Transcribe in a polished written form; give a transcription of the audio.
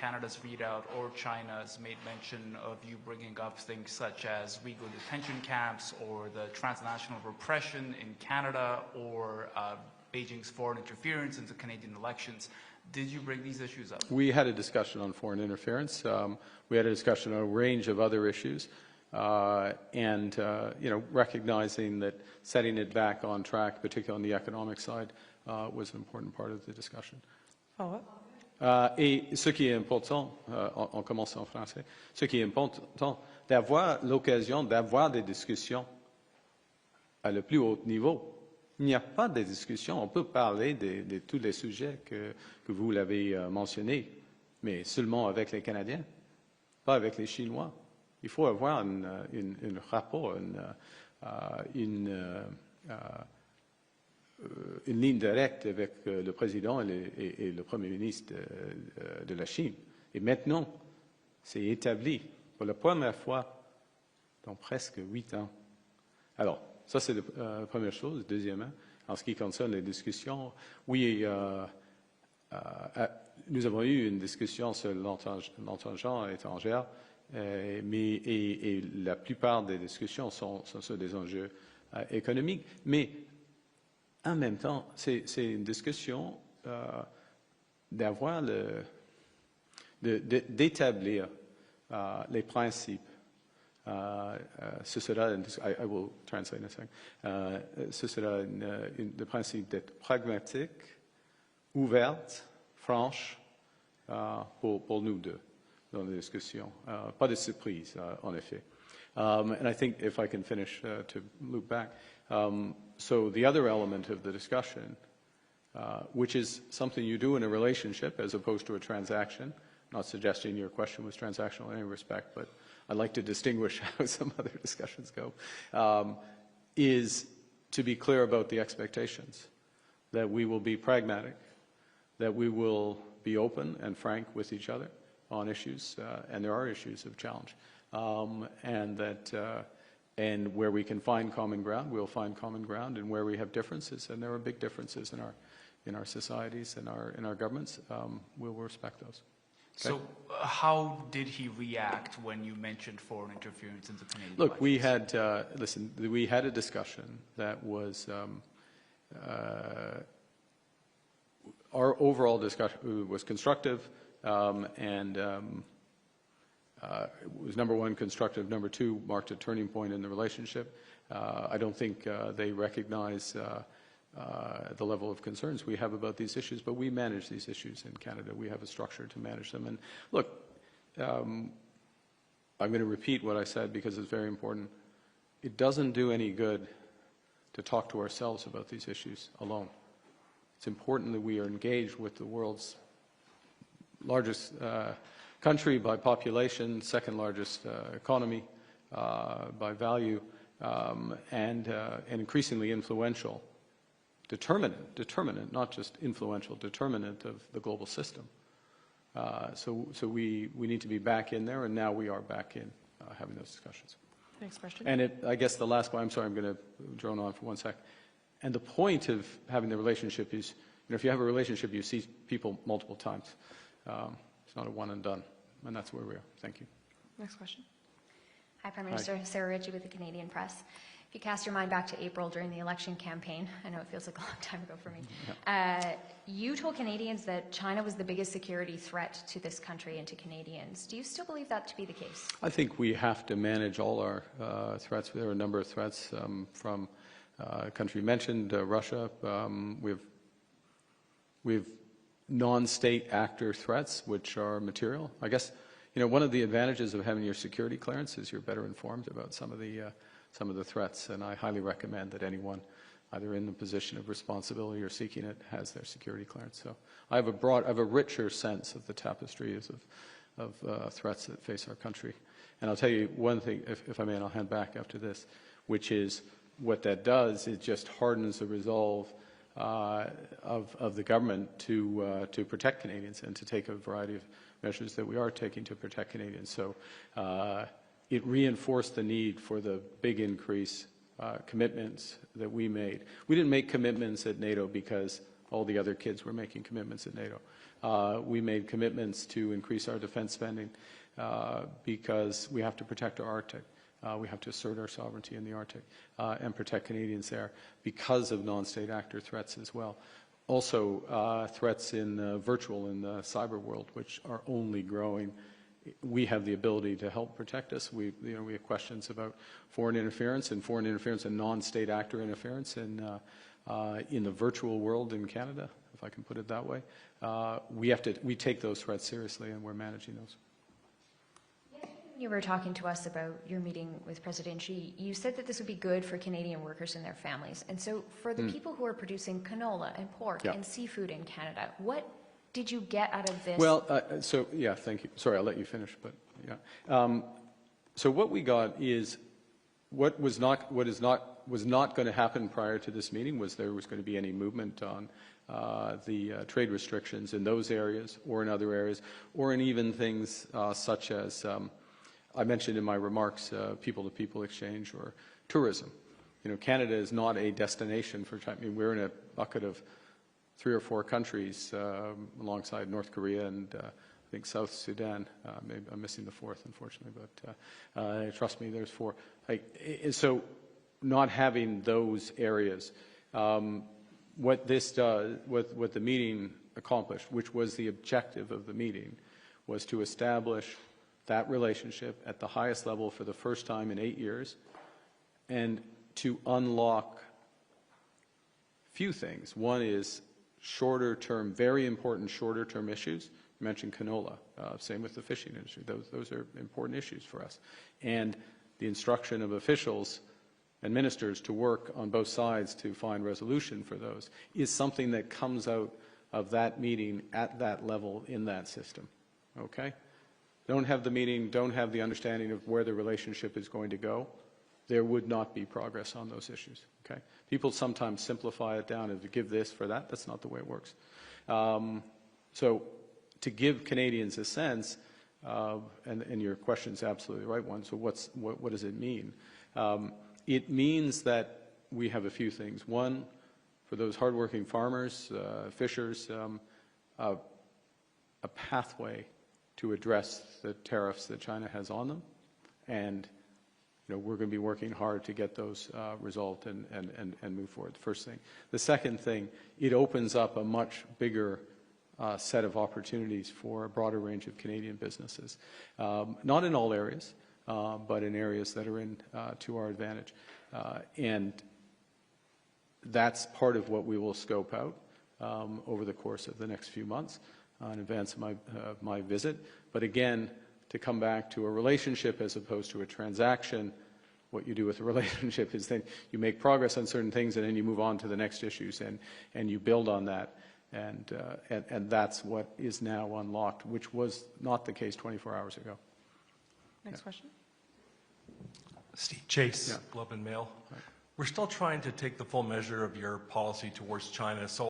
Canada's readout or China's made mention of you bringing up things such as Uyghur detention camps or the transnational repression in Canada or Beijing's foreign interference into Canadian elections. Did you bring these issues up? We had a discussion on foreign interference. We had a discussion on a range of other issues. Recognizing that setting it back on track, particularly on the economic side, was an important part of the discussion. Et ce qui est important, on commence en français, ce qui est important, d'avoir l'occasion d'avoir des discussions à le plus haut niveau. Il n'y a pas de discussion. On peut parler de tous les sujets que vous l'avez mentionnés, mais seulement avec les Canadiens, pas avec les Chinois. Il faut avoir un rapport, une ligne directe avec le président et le premier ministre de la Chine. Et maintenant, c'est établi pour la première fois dans presque 8 ans. Alors, ça c'est la première chose. Deuxièmement, en ce qui concerne les discussions, oui, nous avons eu une discussion sur l'entente étrangère. Mais la plupart des discussions sont sur des enjeux économiques. Mais en même temps, c'est une discussion d'établir les principes. Ce sera, I will translate in a second. Ce sera le principe d'être pragmatique, ouverte, franche pour nous deux. Dans les discussions. Pas de surprise, en effet. And I think if I can finish to loop back. So the other element of the discussion, which is something you do in a relationship as opposed to a transaction, not suggesting your question was transactional in any respect, but I'd like to distinguish how some other discussions go, is to be clear about the expectations, that we will be pragmatic, that we will be open and frank with each other on issues, and there are issues of challenge, and where we can find common ground, we'll find common ground, and where we have differences, and there are big differences in our societies and in our governments, we'll respect those. Okay? So, how did he react when you mentioned foreign interference into Canadian Look, elections? we had we had a discussion that was. Our overall discussion was constructive. It was number one, constructive. Number two, marked a turning point in the relationship. I don't think they recognize the level of concerns we have about these issues, but we manage these issues in Canada. We have a structure to manage them. And look, I'm going to repeat what I said because it's very important. It doesn't do any good to talk to ourselves about these issues alone. It's important that we are engaged with the world's largest country by population, second largest economy by value, and increasingly influential, determinant, not just influential, determinant of the global system. So we need to be back in there, and now we are back in having those discussions. Next question. And I guess the last one, I'm sorry, I'm going to drone on for 1 sec. And the point of having the relationship is, if you have a relationship, you see people multiple times. It's not a one and done, and that's where we are. Thank you. Next question. Hi, Prime Minister. Hi. Sarah Ritchie with the Canadian Press. If you cast your mind back to April during the election campaign, I know it feels like a long time ago for me, you told Canadians that China was the biggest security threat to this country and to Canadians. Do you still believe that to be the case? I think we have to manage all our threats. There are a number of threats from a country mentioned, Russia. We've non-state actor threats, which are material. I guess, one of the advantages of having your security clearance is you're better informed about some of the threats, and I highly recommend that anyone, either in the position of responsibility or seeking it, has their security clearance. So I have a richer sense of the tapestries of threats that face our country. And I'll tell you one thing, if I may, and I'll hand back after this, which is what that does, it just hardens the resolve of the government to protect Canadians and to take a variety of measures that we are taking to protect Canadians. So it reinforced the need for the big increase commitments that we made. We didn't make commitments at NATO because all the other kids were making commitments at NATO. We made commitments to increase our defense spending because we have to protect our Arctic. We have to assert our sovereignty in the Arctic and protect Canadians there because of non-state actor threats as well. Also, threats in virtual and the cyber world, which are only growing. We have the ability to help protect us. We have questions about foreign interference and non-state actor interference in the virtual world in Canada, if I can put it that way. We take those threats seriously, and we're managing those. You were talking to us about your meeting with President Xi. You said that this would be good for Canadian workers and their families. And so for the people who are producing canola and pork and seafood in Canada, what did you get out of this? Well, thank you. Sorry, I'll let you finish, but yeah. So what we got is what was not going to happen prior to this meeting was there was going to be any movement on the trade restrictions in those areas or in other areas, or in even things such as I mentioned in my remarks, people-to-people exchange or tourism. Canada is not a destination for China. I mean, we're in a bucket of 3 or 4 countries alongside North Korea and I think South Sudan. Maybe I'm missing the 4th, unfortunately, but trust me, there's 4. So not having those areas, what this does, what the meeting accomplished, which was the objective of the meeting, was to establish that relationship at the highest level for the first time in 8 years, and to unlock few things. One is shorter-term, very important shorter-term issues. You mentioned canola. Same with the fishing industry. Those are important issues for us. And the instruction of officials and ministers to work on both sides to find resolution for those is something that comes out of that meeting at that level in that system. Okay? Don't have the meeting, don't have the understanding of where the relationship is going to go, there would not be progress on those issues. Okay? People sometimes simplify it down and to give this for that. That's not the way it works. So to give Canadians a sense, and your question's absolutely the right one, so what does it mean? It means that we have a few things. One, for those hardworking farmers, fishers, a pathway to address the tariffs that China has on them, and we're going to be working hard to get those resolved and move forward. The first thing. The second thing, it opens up a much bigger set of opportunities for a broader range of Canadian businesses. Not in all areas, but in areas that are to our advantage. And that's part of what we will scope out over the course of the next few months in advance of my visit. But again, to come back to a relationship as opposed to a transaction, what you do with a relationship is then you make progress on certain things and then you move on to the next issues and you build on that. And that's what is now unlocked, which was not the case 24 hours ago. Next question. Steve Chase, Globe and Mail. Right. We're still trying to take the full measure of your policy towards China. So